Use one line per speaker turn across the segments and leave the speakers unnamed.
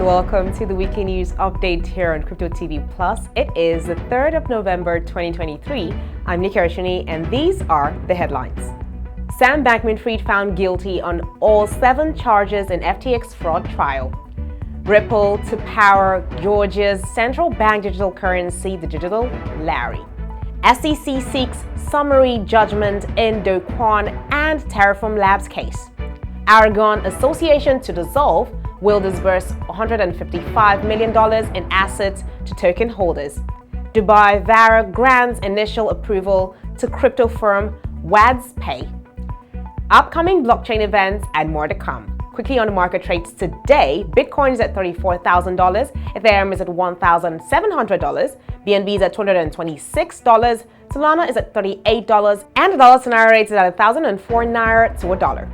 welcome to the weekly news update here on Cryptotvplus. It is the 3rd of November 2023. I'm Oshunniyi and these are the headlines. Sam Bankman-Fried found guilty on all 7 charges in FTX fraud trial. Ripple to power Georgia's central bank digital currency, the digital lari. SEC seeks summary judgment in the Kwon and Terraform Labs case. Aragon Association to dissolve will disburse $155 million in assets to token holders. Dubai VARA grants initial approval to crypto firm WSPay. Upcoming blockchain events and more to come. Quickly on the market trades today, Bitcoin is at $34,000, Ethereum is at $1,700, BNB is at $226, Solana is at $38, and the dollar scenario rate is at 1,004 naira to a dollar.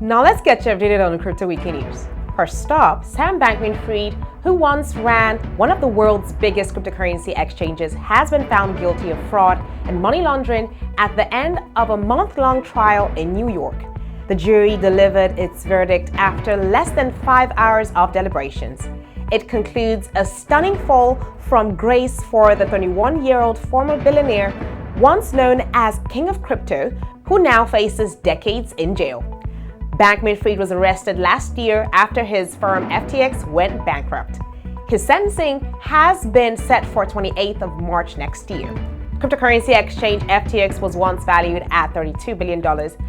Now let's get you updated on the Crypto Weekly News. First up, Sam Bankman-Fried, who once ran one of the world's biggest cryptocurrency exchanges, has been found guilty of fraud and money laundering at the end of a month-long trial in New York. The jury delivered its verdict after less than 5 hours of deliberations. It concludes a stunning fall from grace for the 31-year-old former billionaire, once known as King of Crypto, who now faces decades in jail. Bankman-Fried was arrested last year after his firm FTX went bankrupt. His sentencing has been set for 28th of March next year. Cryptocurrency exchange FTX was once valued at $32 billion,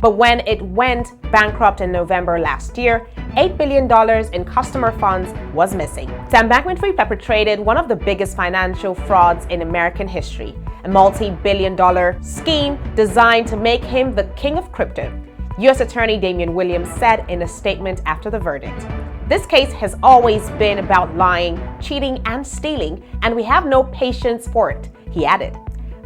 but when it went bankrupt in November last year, $8 billion in customer funds was missing. Sam Bankman-Fried perpetrated one of the biggest financial frauds in American history, a multi-billion-dollar scheme designed to make him the king of crypto. U.S. Attorney Damian Williams said in a statement after the verdict, "This case has always been about lying, cheating, and stealing, and we have no patience for it," he added.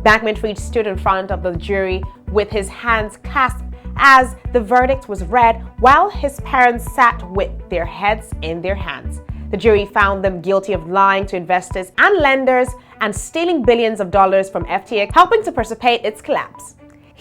Bankman-Fried stood in front of the jury with his hands clasped as the verdict was read while his parents sat with their heads in their hands. The jury found them guilty of lying to investors and lenders and stealing billions of dollars from FTX, helping to precipitate its collapse.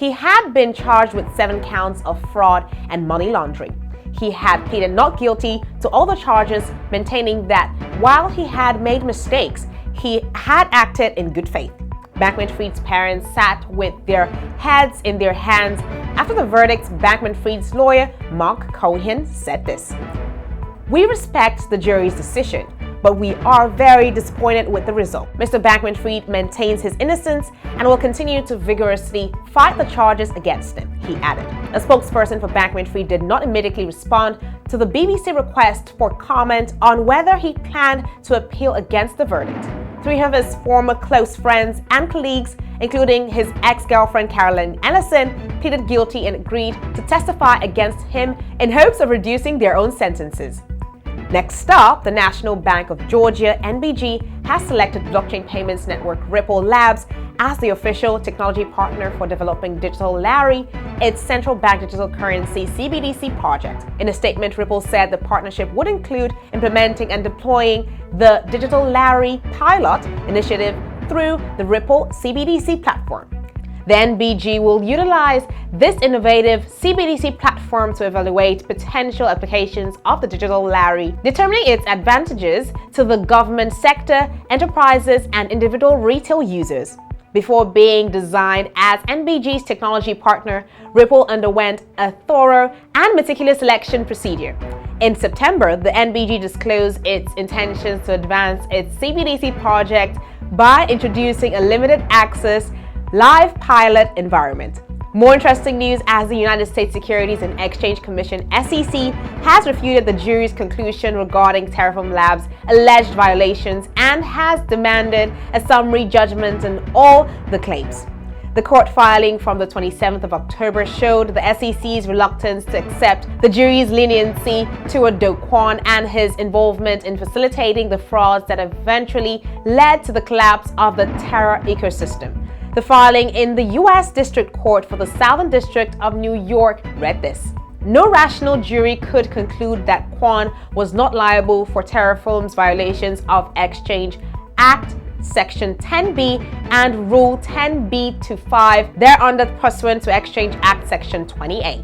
He had been charged with 7 counts of fraud and money laundering. He had pleaded not guilty to all the charges, maintaining that while he had made mistakes, he had acted in good faith. Bankman-Fried's parents sat with their heads in their hands. After the verdict, Bankman-Fried's lawyer, Mark Cohen, said this: "We respect the jury's decision, but we are very disappointed with the result. Mr. Bankman-Fried maintains his innocence and will continue to vigorously fight the charges against him," he added. A spokesperson for Bankman-Fried did not immediately respond to the BBC request for comment on whether he planned to appeal against the verdict. 3 of his former close friends and colleagues, including his ex-girlfriend Caroline Ellison, pleaded guilty and agreed to testify against him in hopes of reducing their own sentences. Next up, the National Bank of Georgia, NBG, has selected blockchain payments network Ripple Labs as the official technology partner for developing digital lari, its central bank digital currency CBDC project. In a statement, Ripple said the partnership would include implementing and deploying the digital lari pilot initiative through the Ripple CBDC platform. The NBG will utilize this innovative CBDC platform to evaluate potential applications of the digital lari, determining its advantages to the government sector, enterprises, and individual retail users. Before being designed as NBG's technology partner, Ripple underwent a thorough and meticulous selection procedure. In September, the NBG disclosed its intentions to advance its CBDC project by introducing a limited access live pilot environment. More interesting news, as the United States Securities and Exchange Commission (SEC) has refuted the jury's conclusion regarding Terraform Labs' alleged violations and has demanded a summary judgment on all the claims. The court filing from the 27th of October showed the SEC's reluctance to accept the jury's leniency toward Do Kwon and his involvement in facilitating the frauds that eventually led to the collapse of the Terra ecosystem. The filing in the U.S. District Court for the Southern District of New York read this: "No rational jury could conclude that Kwon was not liable for Terraform's violations of Exchange Act Section 10B and Rule 10B-5 thereunder pursuant to Exchange Act Section 20A.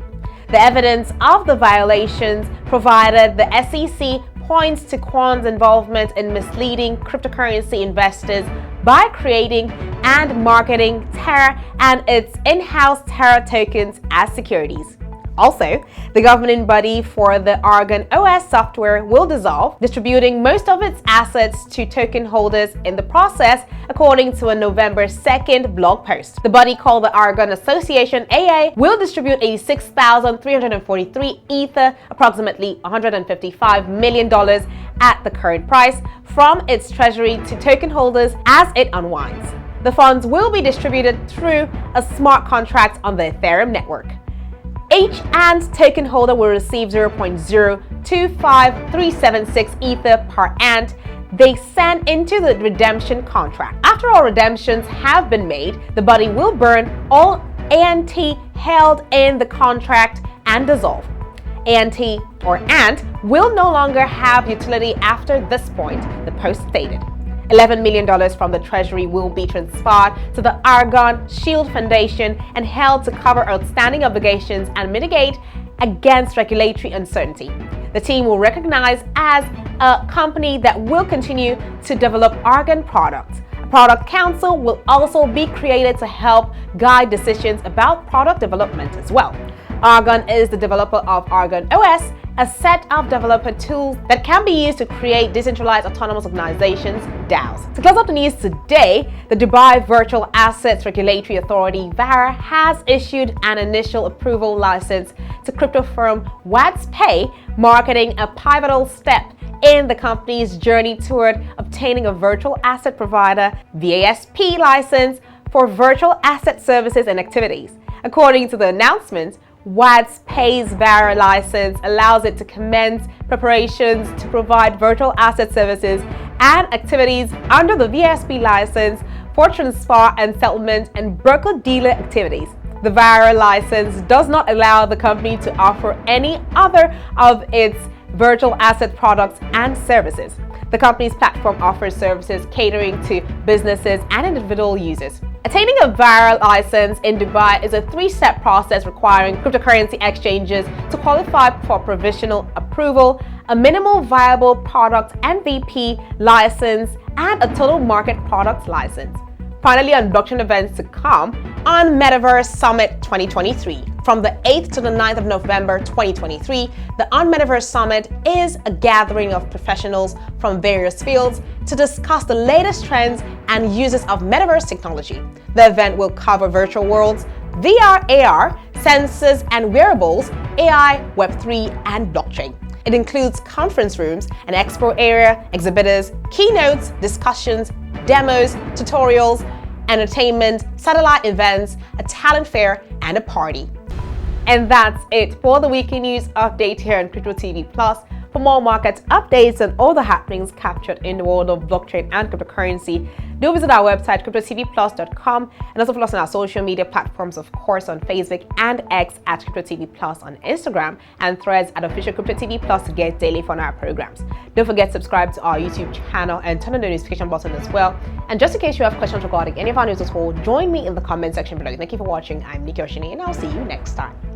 The evidence of the violations provided the SEC points to Kwon's involvement in misleading cryptocurrency investors by creating and marketing Terra and its in-house Terra tokens as securities. Also, the governing body for the Aragon OS software will dissolve, distributing most of its assets to token holders in the process, according to a November 2nd blog post. The body, called the Aragon Association AA, will distribute 86,343 Ether, approximately $155 million at the current price, from its treasury to token holders as it unwinds. The funds will be distributed through a smart contract on the Ethereum network. Each ANT token holder will receive 0.025376 Ether per ANT they send into the redemption contract. After all redemptions have been made, the body will burn all ANT held in the contract and dissolve. ANT or ANT will no longer have utility after this point, the post stated. $11 million from the Treasury will be transferred to the Aragon Shield Foundation and held to cover outstanding obligations and mitigate against regulatory uncertainty. The team will recognize as a company that will continue to develop Aragon products. A product council will also be created to help guide decisions about product development as well. Aragon is the developer of Aragon OS, a set of developer tools that can be used to create decentralized autonomous organizations, DAOs. To close up the news today, the Dubai Virtual Assets Regulatory Authority, VARA, has issued an initial approval license to crypto firm WSPay Marketing, a pivotal step in the company's journey toward obtaining a virtual asset provider VASP license for virtual asset services and activities. According to the announcement, WSPay's VARA license allows it to commence preparations to provide virtual asset services and activities under the VASP license for transfer and settlement and broker-dealer activities. The VARA license does not allow the company to offer any other of its virtual asset products and services. The company's platform offers services catering to businesses and individual users. Attaining a VARA license in Dubai is a three-step process requiring cryptocurrency exchanges to qualify for provisional approval, a minimal viable product MVP license, and a total market products license. Finally, on blockchain events to come on Metaverse Summit 2023. From the 8th to the 9th of November 2023, the On Metaverse Summit is a gathering of professionals from various fields to discuss the latest trends and uses of metaverse technology. The event will cover virtual worlds, VR, AR, sensors and wearables, AI, Web3, and blockchain. It includes conference rooms, an expo area, exhibitors, keynotes, discussions, demos, tutorials, entertainment, satellite events, a talent fair, and a party. And that's it for the weekly news update here on Crypto TV Plus. For more market updates and all the happenings captured in the world of blockchain and cryptocurrency, do visit our website, cryptotvplus.com, and also follow us on our social media platforms, of course, on Facebook and X at CryptoTVPlus, on Instagram, and Threads at Official Crypto TV Plus to get daily fun our programs. Don't forget to subscribe to our YouTube channel and turn on the notification button as well. And just in case you have questions regarding any of our news at all, join me in the comment section below. Thank you for watching. I'm Oshunniyi, and I'll see you next time.